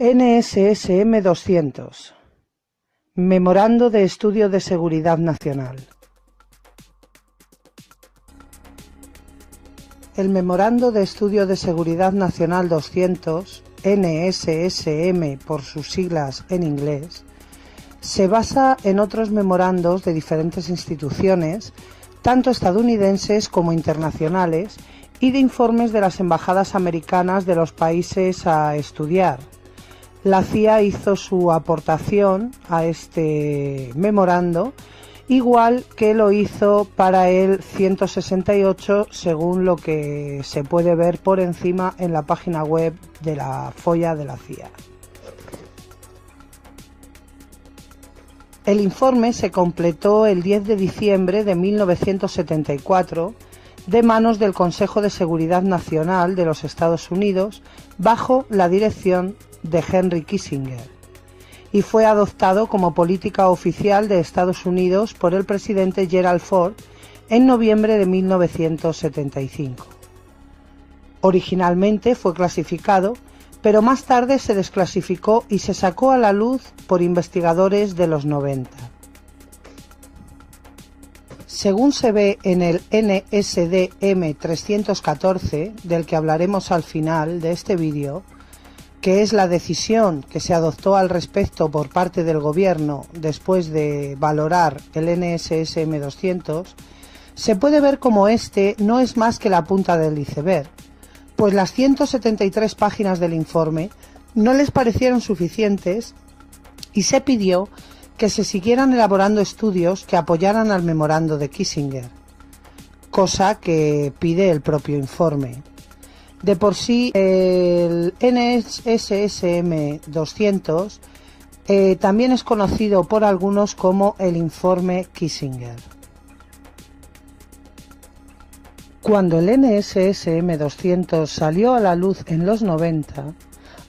NSSM 200. Memorando de Estudio de Seguridad Nacional. El Memorando de Estudio de Seguridad Nacional 200, NSSM por sus siglas en inglés, se basa en otros memorandos de diferentes instituciones, tanto estadounidenses como internacionales, y de informes de las embajadas americanas de los países a estudiar. La CIA hizo su aportación a este memorando, igual que lo hizo para el 168, según lo que se puede ver por encima en la página web de la FOIA de la CIA. El informe se completó el 10 de diciembre de 1974 de manos del Consejo de Seguridad Nacional de los Estados Unidos bajo la dirección de Henry Kissinger y fue adoptado como política oficial de Estados Unidos por el presidente Gerald Ford en noviembre de 1975. Originalmente fue clasificado, pero más tarde se desclasificó y se sacó a la luz por investigadores de los 90. Según se ve en el NSDM 314, del que hablaremos al final de este vídeo, que es la decisión que se adoptó al respecto por parte del gobierno después de valorar el NSSM 200, se puede ver como este no es más que la punta del iceberg, pues las 173 páginas del informe no les parecieron suficientes y se pidió que se siguieran elaborando estudios que apoyaran al memorando de Kissinger, cosa que pide el propio informe. De por sí, el NSSM 200 también es conocido por algunos como el informe Kissinger. Cuando el NSSM 200 salió a la luz en los 90,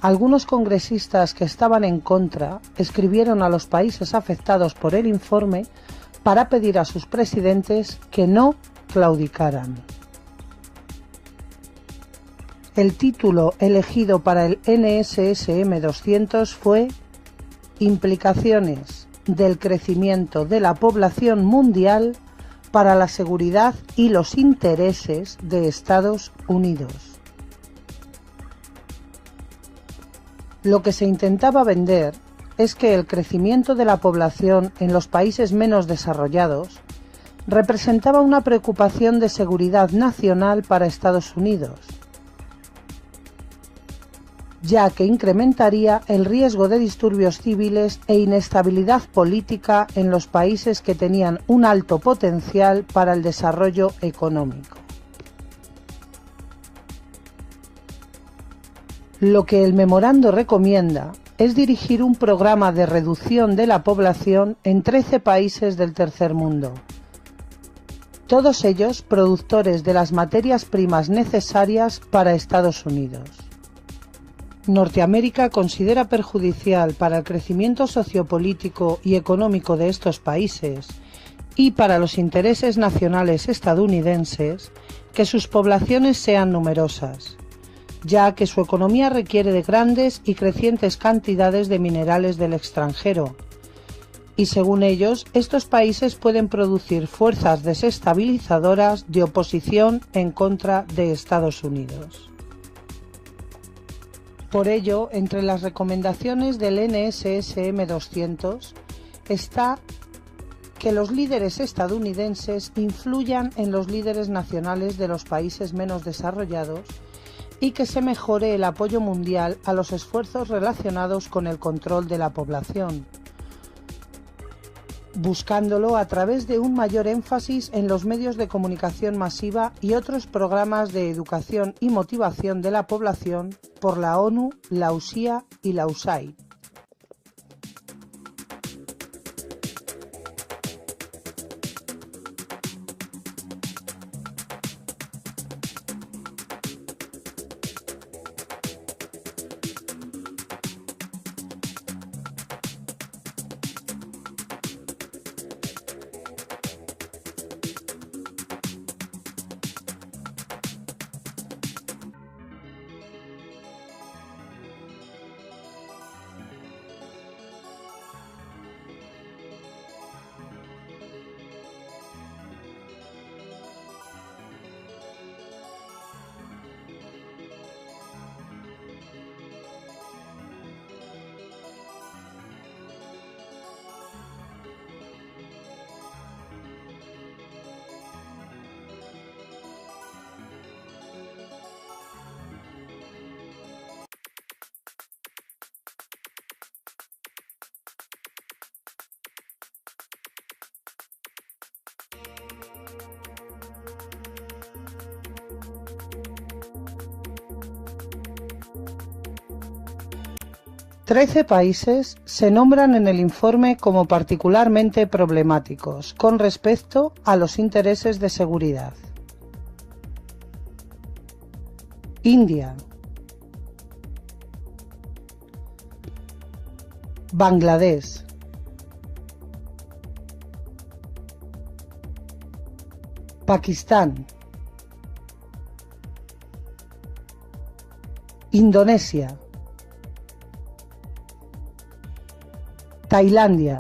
algunos congresistas que estaban en contra escribieron a los países afectados por el informe para pedir a sus presidentes que no claudicaran. El título elegido para el NSSM 200 fue Implicaciones del crecimiento de la población mundial para la seguridad y los intereses de Estados Unidos. Lo que se intentaba vender es que el crecimiento de la población en los países menos desarrollados representaba una preocupación de seguridad nacional para Estados Unidos, ya que incrementaría el riesgo de disturbios civiles e inestabilidad política en los países que tenían un alto potencial para el desarrollo económico. Lo que el memorando recomienda es dirigir un programa de reducción de la población en 13 países del tercer mundo, todos ellos productores de las materias primas necesarias para Estados Unidos. Norteamérica considera perjudicial para el crecimiento sociopolítico y económico de estos países y para los intereses nacionales estadounidenses que sus poblaciones sean numerosas, ya que su economía requiere de grandes y crecientes cantidades de minerales del extranjero, y según ellos, estos países pueden producir fuerzas desestabilizadoras de oposición en contra de Estados Unidos. Por ello, entre las recomendaciones del NSSM 200 está que los líderes estadounidenses influyan en los líderes nacionales de los países menos desarrollados y que se mejore el apoyo mundial a los esfuerzos relacionados con el control de la población, buscándolo a través de un mayor énfasis en los medios de comunicación masiva y otros programas de educación y motivación de la población por la ONU, la USIA y la USAID. 13 países se nombran en el informe como particularmente problemáticos con respecto a los intereses de seguridad. India, Bangladesh, Pakistán, Indonesia, Tailandia,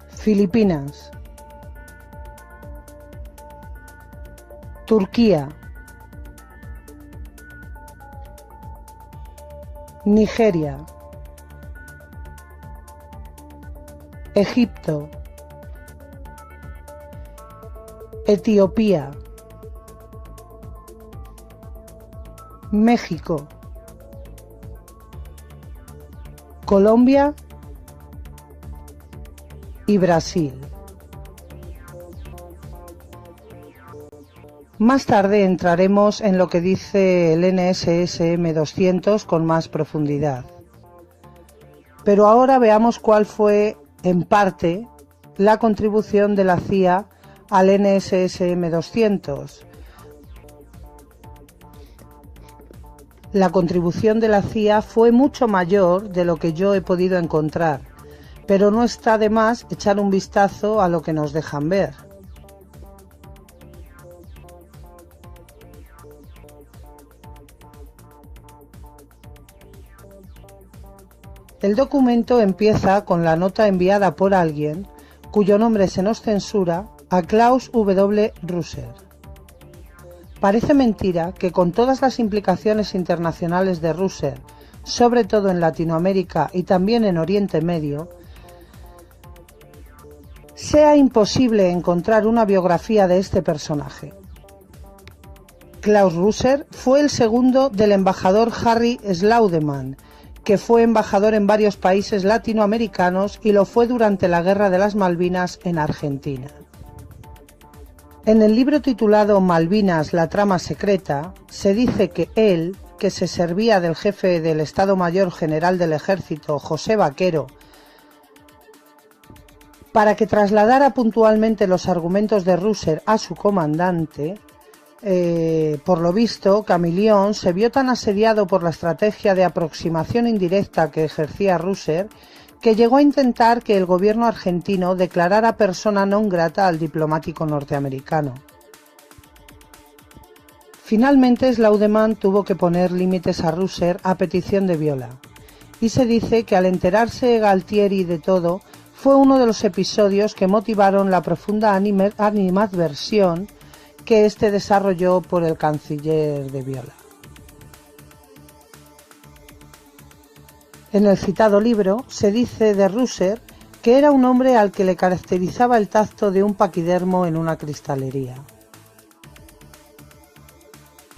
Filipinas, Turquía, Nigeria, Egipto, Etiopía, México, Colombia y Brasil. Más tarde entraremos en lo que dice el NSSM 200 con más profundidad. Pero ahora veamos cuál fue, en parte, la contribución de la CIA al NSSM 200. La contribución de la CIA fue mucho mayor de lo que yo he podido encontrar, pero no está de más echar un vistazo a lo que nos dejan ver. El documento empieza con la nota enviada por alguien, cuyo nombre se nos censura, a Klaus W. Russer. Parece mentira que con todas las implicaciones internacionales de Russer, sobre todo en Latinoamérica y también en Oriente Medio, sea imposible encontrar una biografía de este personaje. Klaus Russer fue el segundo del embajador Harry Slaudeman, que fue embajador en varios países latinoamericanos y lo fue durante la Guerra de las Malvinas en Argentina. En el libro titulado Malvinas, la trama secreta, se dice que él, que se servía del jefe del Estado Mayor General del Ejército, José Vaquero, para que trasladara puntualmente los argumentos de Russer a su comandante, por lo visto, Camilión se vio tan asediado por la estrategia de aproximación indirecta que ejercía Russer que llegó a intentar que el gobierno argentino declarara persona non grata al diplomático norteamericano. Finalmente, Slaudeman tuvo que poner límites a Russer a petición de Viola, y se dice que al enterarse Galtieri de todo, fue uno de los episodios que motivaron la profunda animadversión que éste desarrolló por el canciller de Viola. En el citado libro se dice de Russer que era un hombre al que le caracterizaba el tacto de un paquidermo en una cristalería.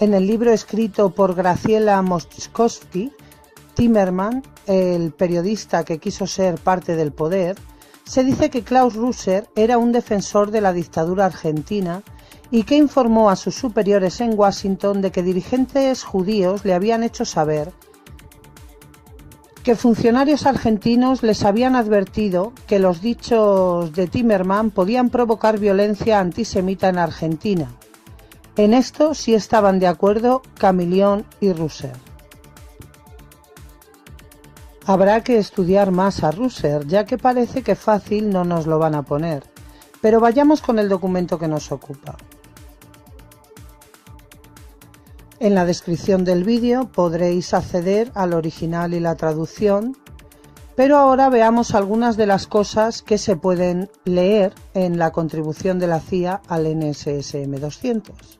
En el libro escrito por Graciela Moskowski, Timmerman, el periodista que quiso ser parte del poder, se dice que Klaus Russer era un defensor de la dictadura argentina y que informó a sus superiores en Washington de que dirigentes judíos le habían hecho saber que funcionarios argentinos les habían advertido que los dichos de Timmerman podían provocar violencia antisemita en Argentina. En esto sí estaban de acuerdo Camilión y Russer. Habrá que estudiar más a Russer, ya que parece que fácil no nos lo van a poner. Pero vayamos con el documento que nos ocupa. En la descripción del vídeo podréis acceder al original y la traducción, pero ahora veamos algunas de las cosas que se pueden leer en la contribución de la CIA al NSSM 200.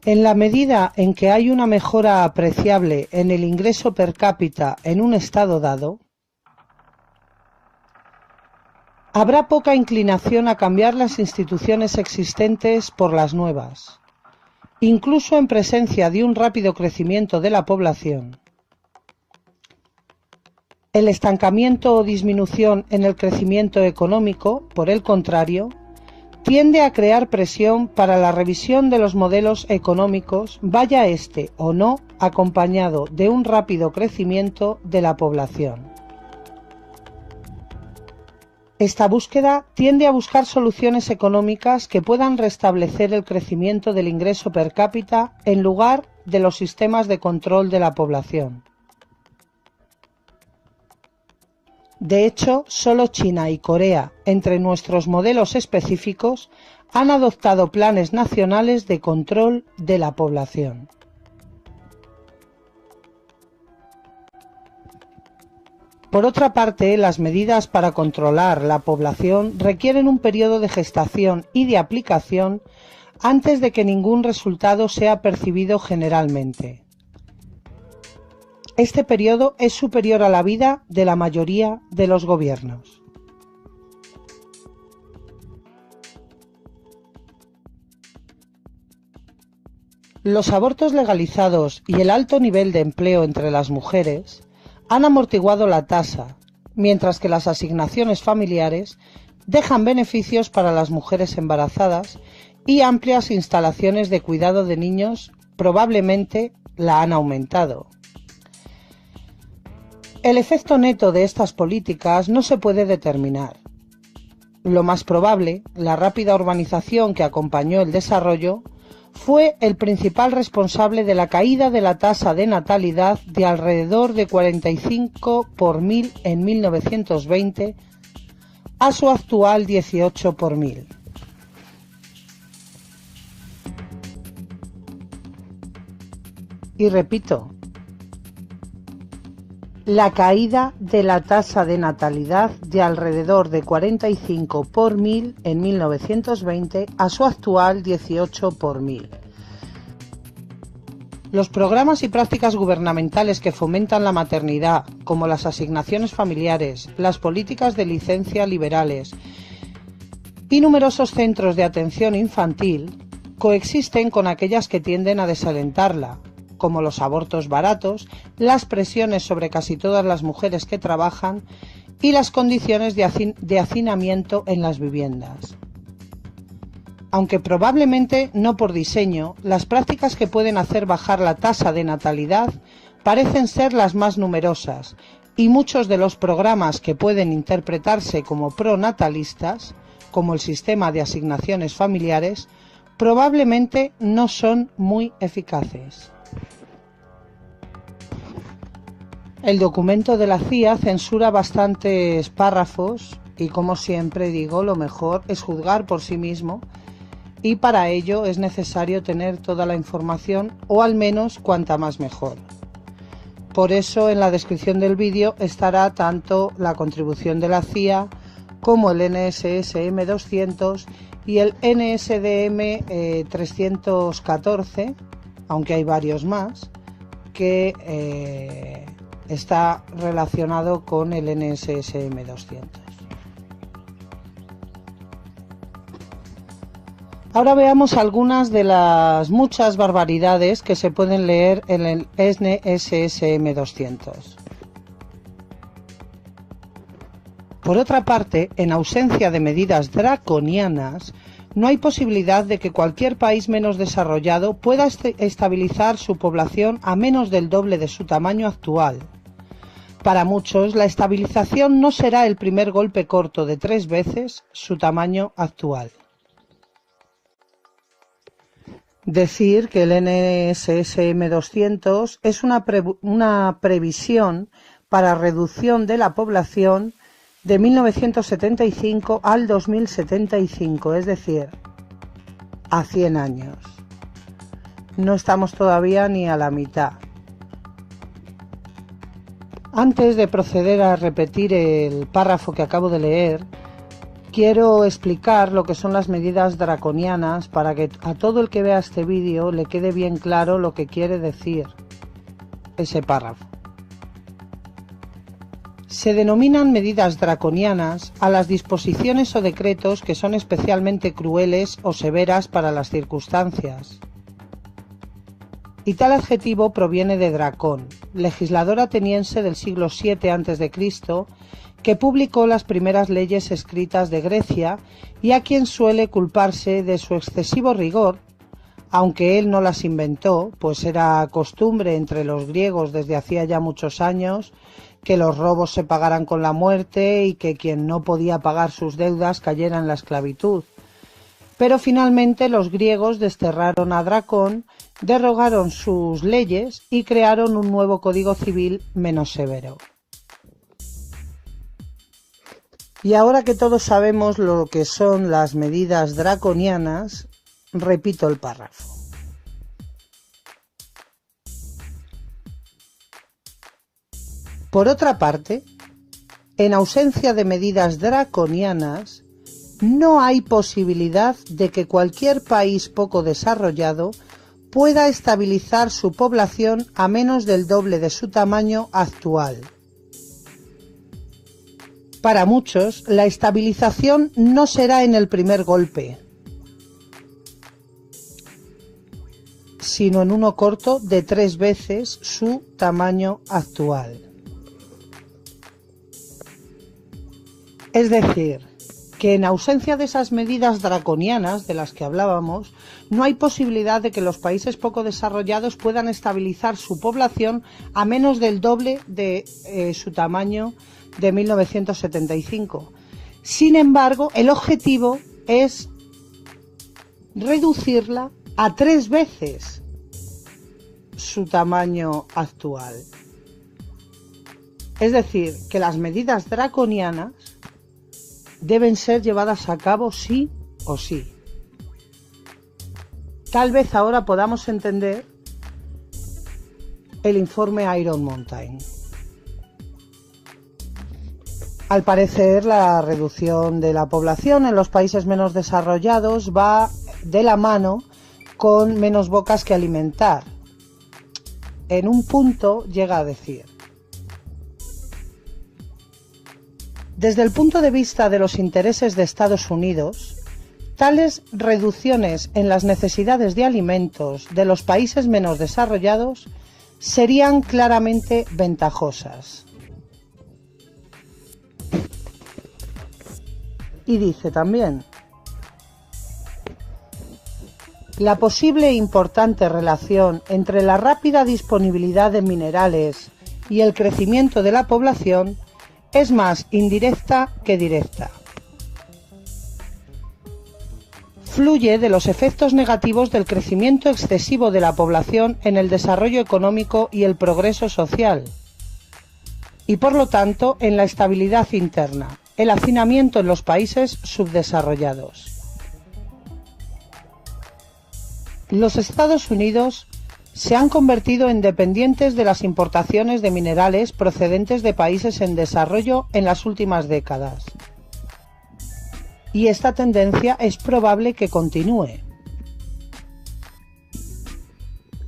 En la medida en que hay una mejora apreciable en el ingreso per cápita en un estado dado, habrá poca inclinación a cambiar las instituciones existentes por las nuevas, incluso en presencia de un rápido crecimiento de la población. El estancamiento o disminución en el crecimiento económico, por el contrario, tiende a crear presión para la revisión de los modelos económicos, vaya este o no acompañado de un rápido crecimiento de la población. Esta búsqueda tiende a buscar soluciones económicas que puedan restablecer el crecimiento del ingreso per cápita en lugar de los sistemas de control de la población. De hecho, solo China y Corea, entre nuestros modelos específicos, han adoptado planes nacionales de control de la población. Por otra parte, las medidas para controlar la población requieren un periodo de gestación y de aplicación antes de que ningún resultado sea percibido generalmente. Este periodo es superior a la vida de la mayoría de los gobiernos. Los abortos legalizados y el alto nivel de empleo entre las mujeres han amortiguado la tasa, mientras que las asignaciones familiares dejan beneficios para las mujeres embarazadas y amplias instalaciones de cuidado de niños probablemente la han aumentado. El efecto neto de estas políticas no se puede determinar. Lo más probable, la rápida urbanización que acompañó el desarrollo, fue el principal responsable de la caída de la tasa de natalidad de alrededor de 45 por 1000 en 1920 a su actual 18 por 1000. Y repito, la caída de la tasa de natalidad de alrededor de 45 por 1000 en 1920 a su actual 18 por 1000. Los programas y prácticas gubernamentales que fomentan la maternidad, como las asignaciones familiares, las políticas de licencia liberales y numerosos centros de atención infantil, coexisten con aquellas que tienden a desalentarla, como los abortos baratos, las presiones sobre casi todas las mujeres que trabajan y las condiciones de hacinamiento en las viviendas. Aunque probablemente no por diseño, las prácticas que pueden hacer bajar la tasa de natalidad parecen ser las más numerosas y muchos de los programas que pueden interpretarse como pronatalistas, como el sistema de asignaciones familiares, probablemente no son muy eficaces. El documento de la CIA censura bastantes párrafos y, como siempre digo, lo mejor es juzgar por sí mismo y para ello es necesario tener toda la información o al menos cuanta más mejor. Por eso en la descripción del vídeo estará tanto la contribución de la CIA como el NSS-M 200 y el NSDM 314, aunque hay varios más, que está relacionado con el NSS-M 200. Ahora veamos algunas de las muchas barbaridades que se pueden leer en el NSS-M 200. Por otra parte, en ausencia de medidas draconianas, no hay posibilidad de que cualquier país menos desarrollado pueda estabilizar su población a menos del doble de su tamaño actual. Para muchos, la estabilización no será el primer golpe corto de 3 veces su tamaño actual. Decir que el NSS-M 200 es una previsión para reducción de la población de 1975 al 2075, es decir, a 100 años. No estamos todavía ni a la mitad. Antes de proceder a repetir el párrafo que acabo de leer, quiero explicar lo que son las medidas draconianas para que a todo el que vea este vídeo le quede bien claro lo que quiere decir ese párrafo. Se denominan medidas draconianas a las disposiciones o decretos que son especialmente crueles o severas para las circunstancias. Y tal adjetivo proviene de dracón, legislador ateniense del siglo VII a.C., que publicó las primeras leyes escritas de Grecia y a quien suele culparse de su excesivo rigor, aunque él no las inventó, pues era costumbre entre los griegos desde hacía ya muchos años que los robos se pagaran con la muerte y que quien no podía pagar sus deudas cayera en la esclavitud. Pero finalmente los griegos desterraron a Dracón, derogaron sus leyes y crearon un nuevo código civil menos severo. Y ahora que todos sabemos lo que son las medidas draconianas, repito el párrafo. Por otra parte, en ausencia de medidas draconianas, no hay posibilidad de que cualquier país poco desarrollado pueda estabilizar su población a menos del doble de su tamaño actual. Para muchos, la estabilización no será en el primer golpe, sino en uno corto de 3 veces su tamaño actual. Es decir, que en ausencia de esas medidas draconianas de las que hablábamos, no hay posibilidad de que los países poco desarrollados puedan estabilizar su población a menos del doble de su tamaño de 1975. Sin embargo, el objetivo es reducirla a 3 veces su tamaño actual. Es decir, que las medidas draconianas deben ser llevadas a cabo sí o sí. Tal vez ahora podamos entender el informe Iron Mountain. Al parecer, la reducción de la población en los países menos desarrollados va de la mano con menos bocas que alimentar. En un punto llega a decir: desde el punto de vista de los intereses de Estados Unidos, tales reducciones en las necesidades de alimentos de los países menos desarrollados serían claramente ventajosas. Y dice también: la posible e importante relación entre la rápida disponibilidad de minerales y el crecimiento de la población es más indirecta que directa. Fluye de los efectos negativos del crecimiento excesivo de la población en el desarrollo económico y el progreso social, y por lo tanto en la estabilidad interna, el hacinamiento en los países subdesarrollados. Los Estados Unidos se han convertido en dependientes de las importaciones de minerales procedentes de países en desarrollo en las últimas décadas. Y esta tendencia es probable que continúe.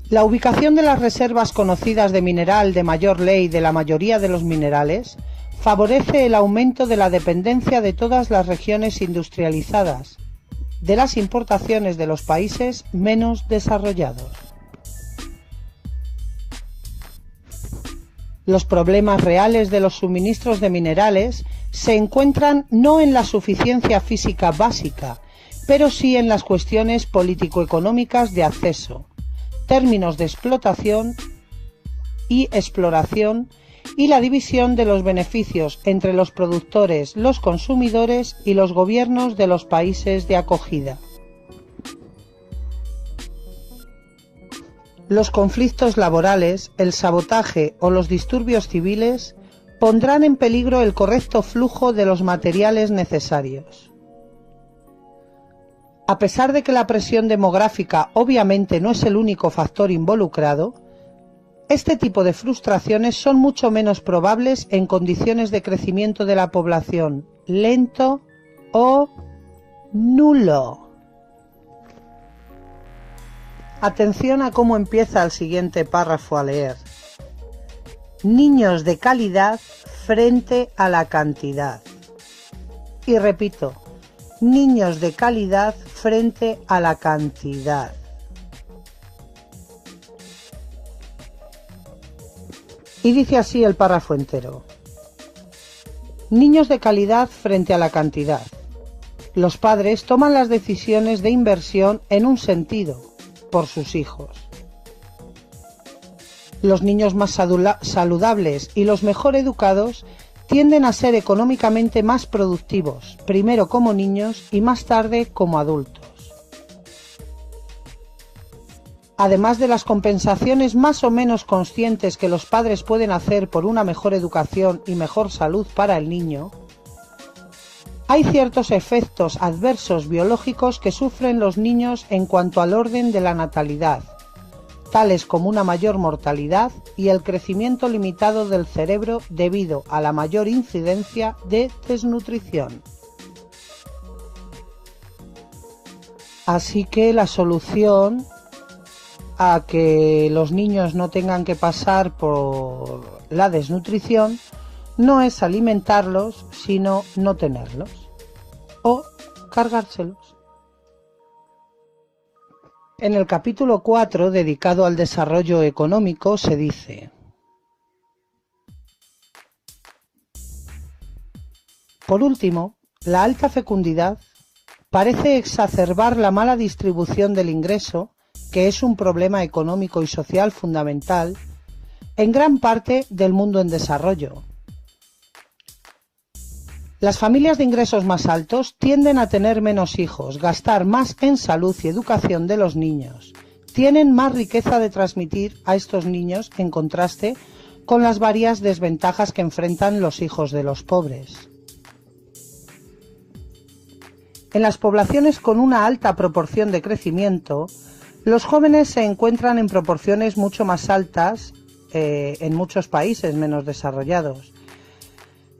La ubicación de las reservas conocidas de mineral de mayor ley de la mayoría de los minerales favorece el aumento de la dependencia de todas las regiones industrializadas de las importaciones de los países menos desarrollados. Los problemas reales de los suministros de minerales se encuentran no en la suficiencia física básica, pero sí en las cuestiones político-económicas de acceso, términos de explotación y exploración y la división de los beneficios entre los productores, los consumidores y los gobiernos de los países de acogida. Los conflictos laborales, el sabotaje o los disturbios civiles pondrán en peligro el correcto flujo de los materiales necesarios. A pesar de que la presión demográfica obviamente no es el único factor involucrado, este tipo de frustraciones son mucho menos probables en condiciones de crecimiento de la población lento o nulo. Atención a cómo empieza el siguiente párrafo a leer. Niños de calidad frente a la cantidad. Y repito, niños de calidad frente a la cantidad. Y dice así el párrafo entero. Niños de calidad frente a la cantidad. Los padres toman las decisiones de inversión en un sentido, por sus hijos. Los niños más saludables y los mejor educados tienden a ser económicamente más productivos, primero como niños y más tarde como adultos. Además de las compensaciones más o menos conscientes que los padres pueden hacer por una mejor educación y mejor salud para el niño, hay ciertos efectos adversos biológicos que sufren los niños en cuanto al orden de la natalidad, tales como una mayor mortalidad y el crecimiento limitado del cerebro debido a la mayor incidencia de desnutrición. Así que la solución a que los niños no tengan que pasar por la desnutrición no es alimentarlos, sino no tenerlos o cargárselos. En el capítulo 4, dedicado al desarrollo económico, se dice: por último, la alta fecundidad parece exacerbar la mala distribución del ingreso, que es un problema económico y social fundamental en gran parte del mundo en desarrollo. Las familias de ingresos más altos tienden a tener menos hijos, gastar más en salud y educación de los niños, tienen más riqueza de transmitir a estos niños en contraste con las varias desventajas que enfrentan los hijos de los pobres. En las poblaciones con una alta proporción de crecimiento, los jóvenes se encuentran en proporciones mucho más altas en muchos países menos desarrollados.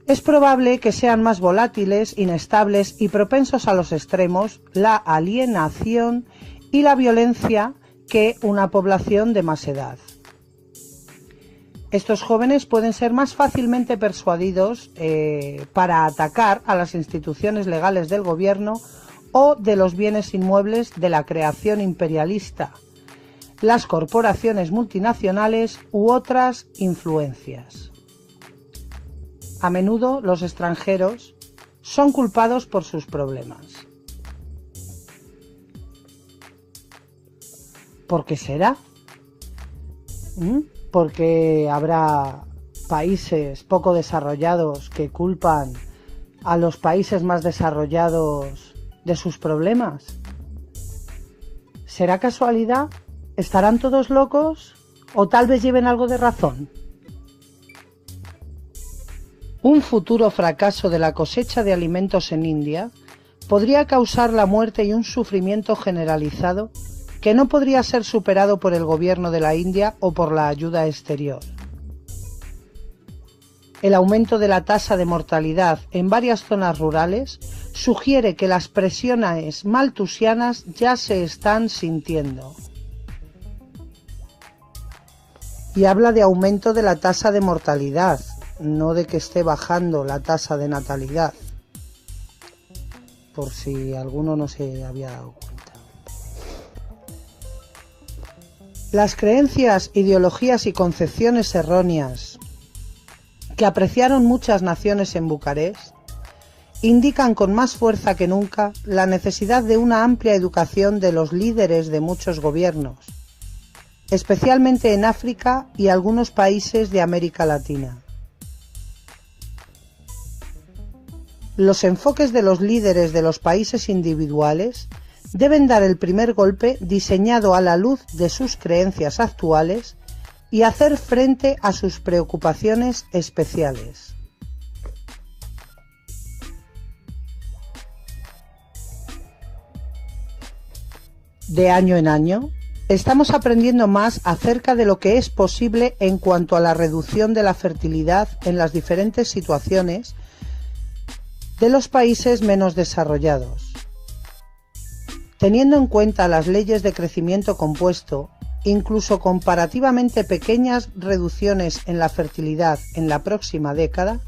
Es probable que sean más volátiles, inestables y propensos a los extremos, la alienación y la violencia que una población de más edad. Estos jóvenes pueden ser más fácilmente persuadidos para atacar a las instituciones legales del gobierno o de los bienes inmuebles de la creación imperialista, las corporaciones multinacionales u otras influencias. A menudo los extranjeros son culpados por sus problemas. ¿Por qué será? Porque habrá países poco desarrollados que culpan a los países más desarrollados de sus problemas. ¿Será casualidad? ¿Estarán todos locos? ¿O tal vez lleven algo de razón? Un futuro fracaso de la cosecha de alimentos en India podría causar la muerte y un sufrimiento generalizado que no podría ser superado por el gobierno de la India o por la ayuda exterior. El aumento de la tasa de mortalidad en varias zonas rurales sugiere que las presiones maltusianas ya se están sintiendo. Y habla de aumento de la tasa de mortalidad, no de que esté bajando la tasa de natalidad, por si alguno no se había dado cuenta. Las creencias, ideologías y concepciones erróneas que apreciaron muchas naciones en Bucarest indican con más fuerza que nunca la necesidad de una amplia educación de los líderes de muchos gobiernos, especialmente en África y algunos países de América Latina. Los enfoques de los líderes de los países individuales deben dar el primer golpe diseñado a la luz de sus creencias actuales y hacer frente a sus preocupaciones especiales. De año en año, estamos aprendiendo más acerca de lo que es posible en cuanto a la reducción de la fertilidad en las diferentes situaciones de los países menos desarrollados. Teniendo en cuenta las leyes de crecimiento compuesto, incluso comparativamente pequeñas reducciones en la fertilidad en la próxima década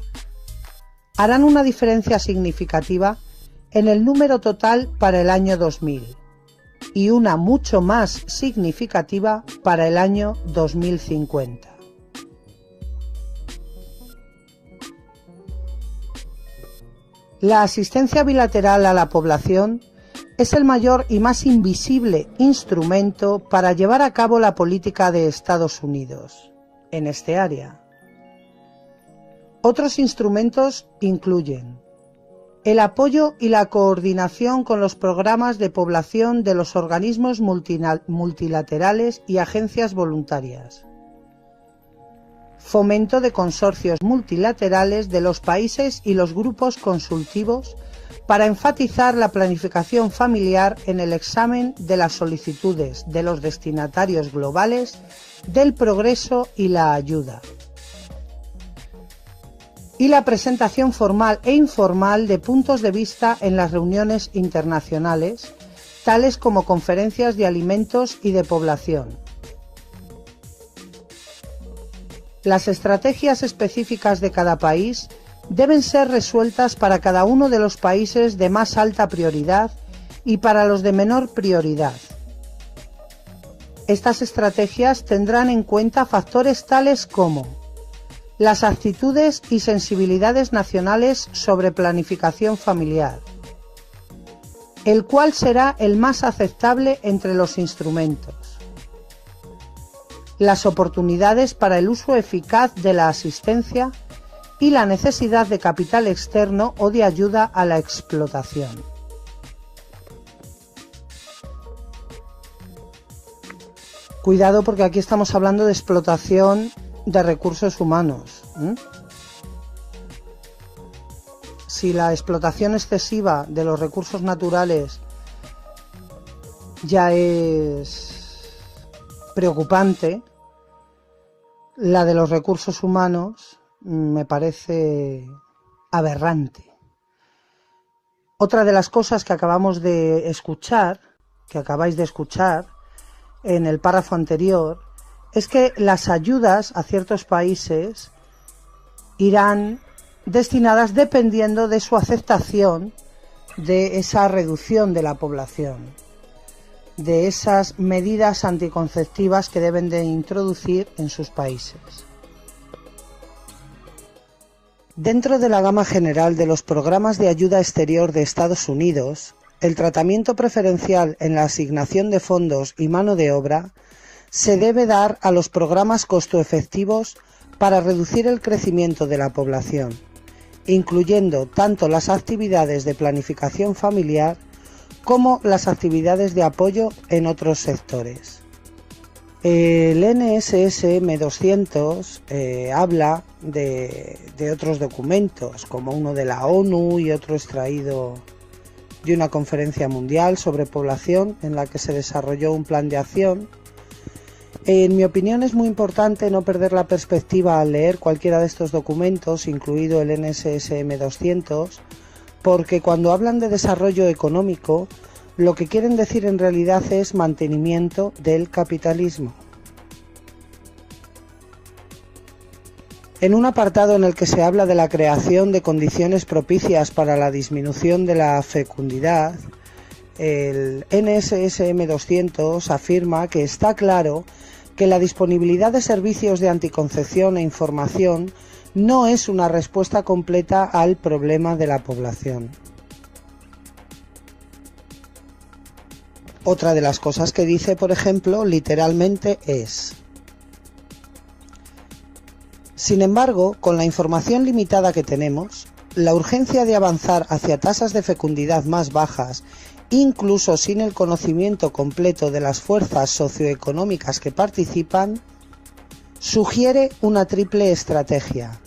harán una diferencia significativa en el número total para el año 2000 y una mucho más significativa para el año 2050. La asistencia bilateral a la población es el mayor y más invisible instrumento para llevar a cabo la política de Estados Unidos en este área. Otros instrumentos incluyen el apoyo y la coordinación con los programas de población de los organismos multilaterales y agencias voluntarias, fomento de consorcios multilaterales de los países y los grupos consultivos para enfatizar la planificación familiar en el examen de las solicitudes de los destinatarios globales del progreso y la ayuda, y la presentación formal e informal de puntos de vista en las reuniones internacionales, tales como conferencias de alimentos y de población. Las estrategias específicas de cada país deben ser resueltas para cada uno de los países de más alta prioridad y para los de menor prioridad. Estas estrategias tendrán en cuenta factores tales como las actitudes y sensibilidades nacionales sobre planificación familiar, el cual será el más aceptable entre los instrumentos, las oportunidades para el uso eficaz de la asistencia y la necesidad de capital externo o de ayuda a la explotación. Cuidado, porque aquí estamos hablando de explotación de recursos humanos. Si la explotación excesiva de los recursos naturales ya es preocupante, la de los recursos humanos me parece aberrante. Otra de las cosas que acabáis de escuchar en el párrafo anterior, es que las ayudas a ciertos países irán destinadas dependiendo de su aceptación de esa reducción de la población, de esas medidas anticonceptivas que deben de introducir en sus países. Dentro de la gama general de los programas de ayuda exterior de Estados Unidos, el tratamiento preferencial en la asignación de fondos y mano de obra se debe dar a los programas costo-efectivos para reducir el crecimiento de la población, incluyendo tanto las actividades de planificación familiar como las actividades de apoyo en otros sectores. El NSSM 200 habla de otros documentos, como uno de la ONU y otro extraído de una conferencia mundial sobre población en la que se desarrolló un plan de acción. En mi opinión es muy importante no perder la perspectiva al leer cualquiera de estos documentos, incluido el NSSM 200, porque cuando hablan de desarrollo económico, lo que quieren decir en realidad es mantenimiento del capitalismo. En un apartado en el que se habla de la creación de condiciones propicias para la disminución de la fecundidad, el NSSM 200 afirma que está claro que la disponibilidad de servicios de anticoncepción e información no es una respuesta completa al problema de la población. Otra de las cosas que dice, por ejemplo, literalmente es: sin embargo, con la información limitada que tenemos, la urgencia de avanzar hacia tasas de fecundidad más bajas, incluso sin el conocimiento completo de las fuerzas socioeconómicas que participan, sugiere una triple estrategia.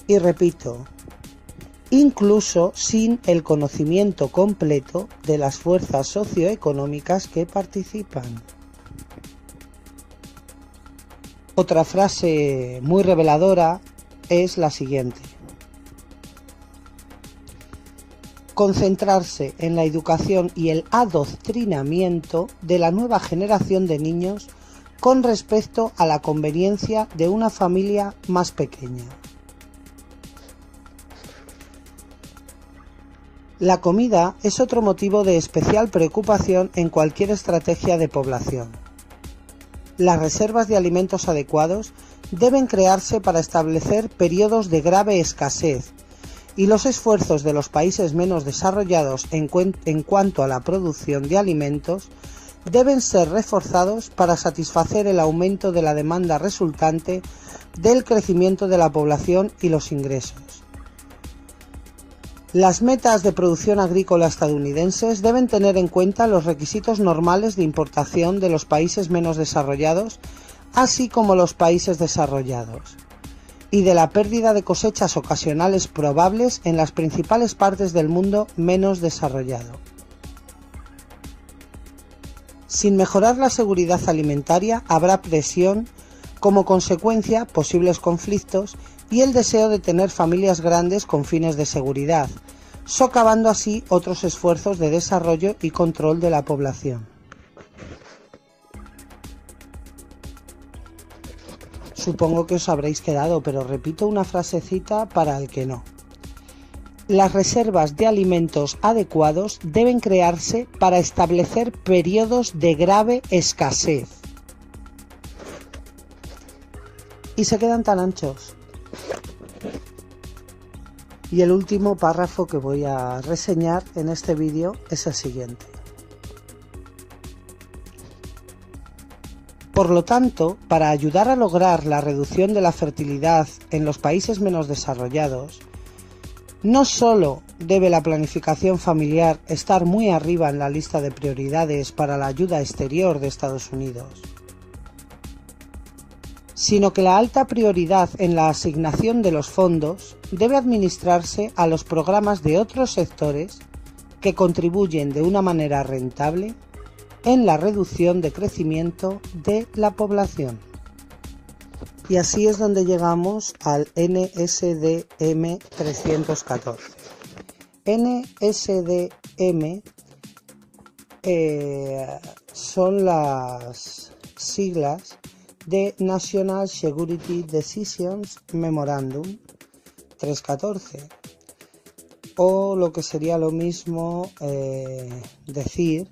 Y repito, incluso sin el conocimiento completo de las fuerzas socioeconómicas que participan. Otra frase muy reveladora es la siguiente: concentrarse en la educación y el adoctrinamiento de la nueva generación de niños con respecto a la conveniencia de una familia más pequeña. La comida es otro motivo de especial preocupación en cualquier estrategia de población. Las reservas de alimentos adecuados deben crearse para establecer periodos de grave escasez y los esfuerzos de los países menos desarrollados en cuanto a la producción de alimentos deben ser reforzados para satisfacer el aumento de la demanda resultante del crecimiento de la población y los ingresos. Las metas de producción agrícola estadounidenses deben tener en cuenta los requisitos normales de importación de los países menos desarrollados, así como los países desarrollados, y de la pérdida de cosechas ocasionales probables en las principales partes del mundo menos desarrollado. Sin mejorar la seguridad alimentaria, habrá presión, como consecuencia posibles conflictos y el deseo de tener familias grandes con fines de seguridad, socavando así otros esfuerzos de desarrollo y control de la población. Supongo que os habréis quedado, pero repito una frasecita para el que no. Las reservas de alimentos adecuados deben crearse para establecer periodos de grave escasez. Y se quedan tan anchos. Y el último párrafo que voy a reseñar en este vídeo es el siguiente. Por lo tanto, para ayudar a lograr la reducción de la fertilidad en los países menos desarrollados, no solo debe la planificación familiar estar muy arriba en la lista de prioridades para la ayuda exterior de Estados Unidos, sino que la alta prioridad en la asignación de los fondos debe administrarse a los programas de otros sectores que contribuyen de una manera rentable en la reducción de crecimiento de la población. Y así es donde llegamos al NSDM 314. NSDM son las siglas de National Security Decisions Memorandum 314, o lo que sería lo mismo decir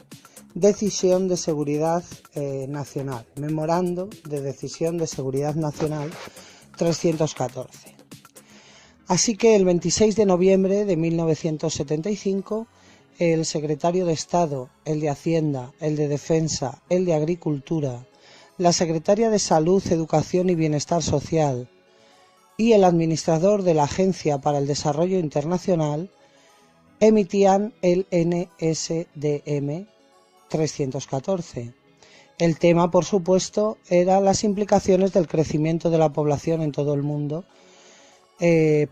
Decisión de Seguridad Nacional, Memorando de Decisión de Seguridad Nacional 314. Así que el 26 de noviembre de 1975, el secretario de Estado, el de Hacienda, el de Defensa, el de Agricultura, la secretaria de Salud, Educación y Bienestar Social y el administrador de la Agencia para el Desarrollo Internacional emitían el NSDM 314. El tema, por supuesto, era las implicaciones del crecimiento de la población en todo el mundo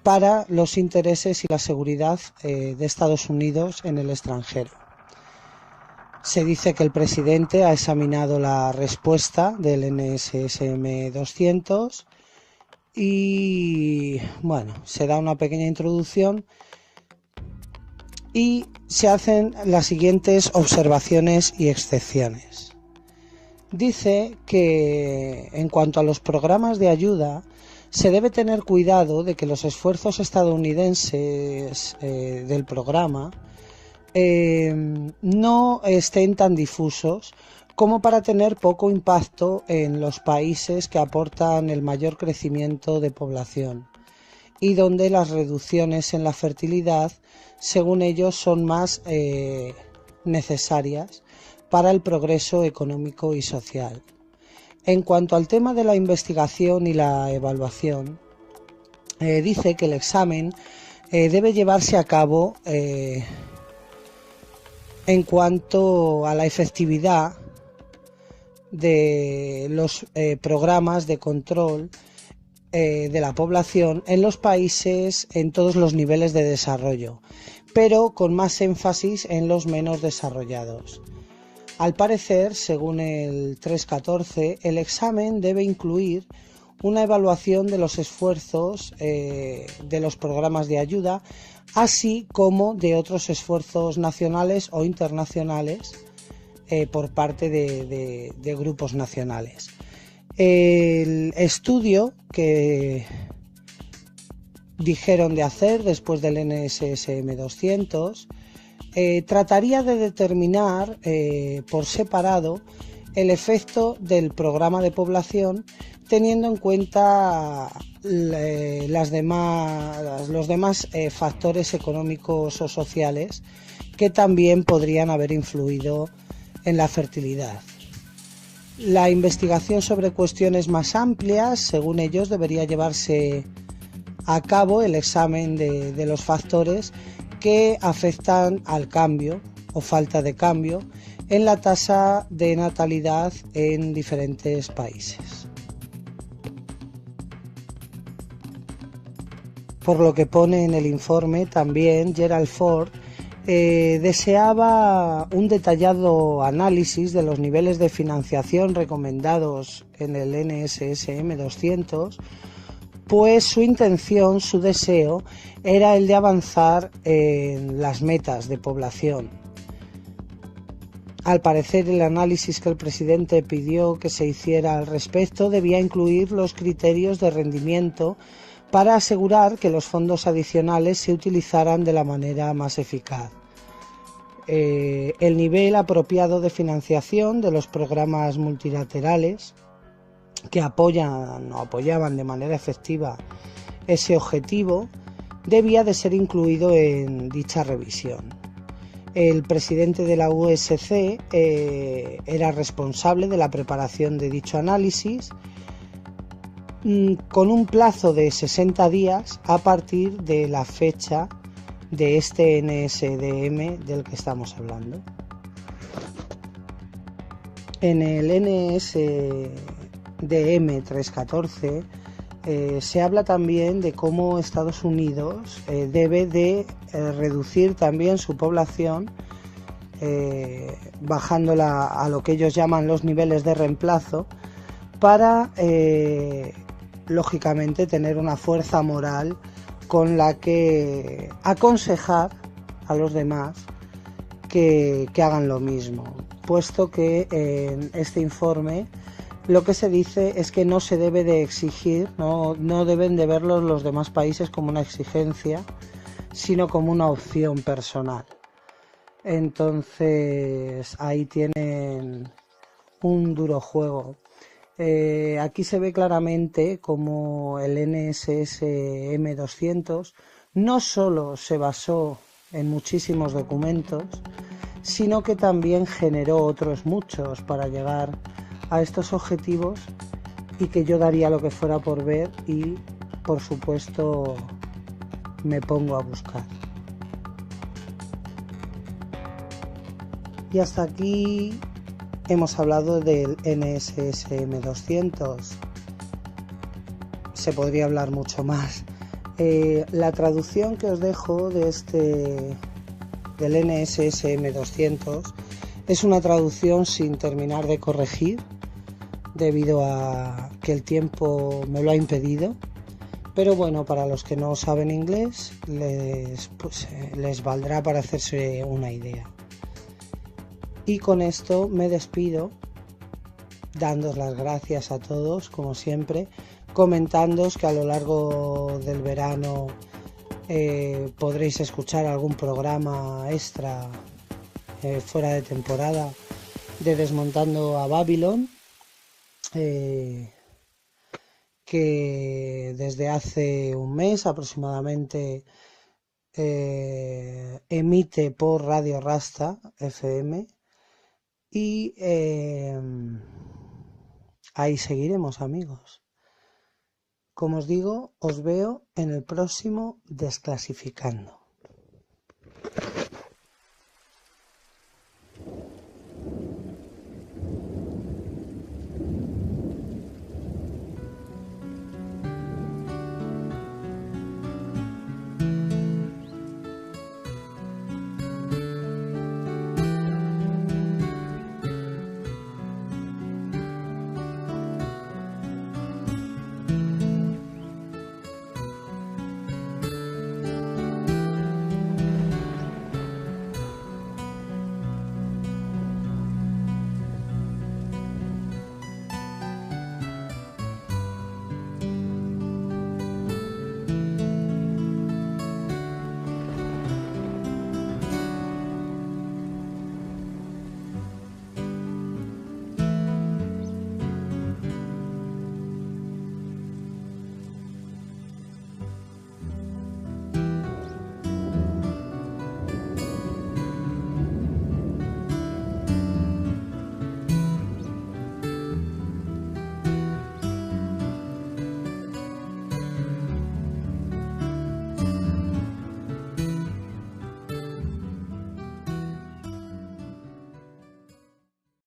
para los intereses y la seguridad de Estados Unidos en el extranjero. Se dice que el presidente ha examinado la respuesta del NSDM 200 y, bueno, se da una pequeña introducción y se hacen las siguientes observaciones y excepciones. Dice que en cuanto a los programas de ayuda, se debe tener cuidado de que los esfuerzos estadounidenses del programa no estén tan difusos como para tener poco impacto en los países que aportan el mayor crecimiento de población y donde las reducciones en la fertilidad, según ellos, son más necesarias para el progreso económico y social. En cuanto al tema de la investigación y la evaluación, dice que el examen debe llevarse a cabo en cuanto a la efectividad de los programas de control de la población en los países en todos los niveles de desarrollo, pero con más énfasis en los menos desarrollados. Al parecer, según el 314, el examen debe incluir una evaluación de los esfuerzos de los programas de ayuda, así como de otros esfuerzos nacionales o internacionales por parte de grupos nacionales. El estudio que dijeron de hacer después del NSDM 200 trataría de determinar por separado el efecto del programa de población teniendo en cuenta los demás factores económicos o sociales que también podrían haber influido en la fertilidad. La investigación sobre cuestiones más amplias, según ellos, debería llevarse a cabo el examen de los factores que afectan al cambio o falta de cambio en la tasa de natalidad en diferentes países. Por lo que pone en el informe, también Gerald Ford deseaba un detallado análisis de los niveles de financiación recomendados en el NSSM 200, pues su intención, su deseo, era el de avanzar en las metas de población. Al parecer, el análisis que el presidente pidió que se hiciera al respecto debía incluir los criterios de rendimiento para asegurar que los fondos adicionales se utilizaran de la manera más eficaz. El nivel apropiado de financiación de los programas multilaterales que apoyan o apoyaban de manera efectiva ese objetivo debía de ser incluido en dicha revisión. El presidente de la USC era responsable de la preparación de dicho análisis con un plazo de 60 días a partir de la fecha de este NSDM del que estamos hablando. En el NSDM 314 se habla también de cómo Estados Unidos debe de reducir también su población bajándola a lo que ellos llaman los niveles de reemplazo para lógicamente tener una fuerza moral con la que aconsejar a los demás que hagan lo mismo, puesto que en este informe lo que se dice es que no se debe de exigir, no deben de verlo los demás países como una exigencia, sino como una opción personal. Entonces ahí tienen un duro juego. Aquí se ve claramente como el NSSM 200 no solo se basó en muchísimos documentos, sino que también generó otros muchos para llegar a estos objetivos, y que yo daría lo que fuera por ver y, por supuesto, me pongo a buscar. Y hasta aquí hemos hablado del NSSM 200. Se podría hablar mucho más. La traducción que os dejo del NSSM 200 es una traducción sin terminar de corregir, debido a que el tiempo me lo ha impedido. Pero bueno, para los que no saben inglés, les valdrá para hacerse una idea. Y con esto me despido, dándos las gracias a todos, como siempre, comentándoos que a lo largo del verano podréis escuchar algún programa extra fuera de temporada de Desmontando a Babylon, que desde hace un mes aproximadamente emite por Radio Rasta FM, y ahí seguiremos, amigos. Como os digo, os veo en el próximo Desclasificando.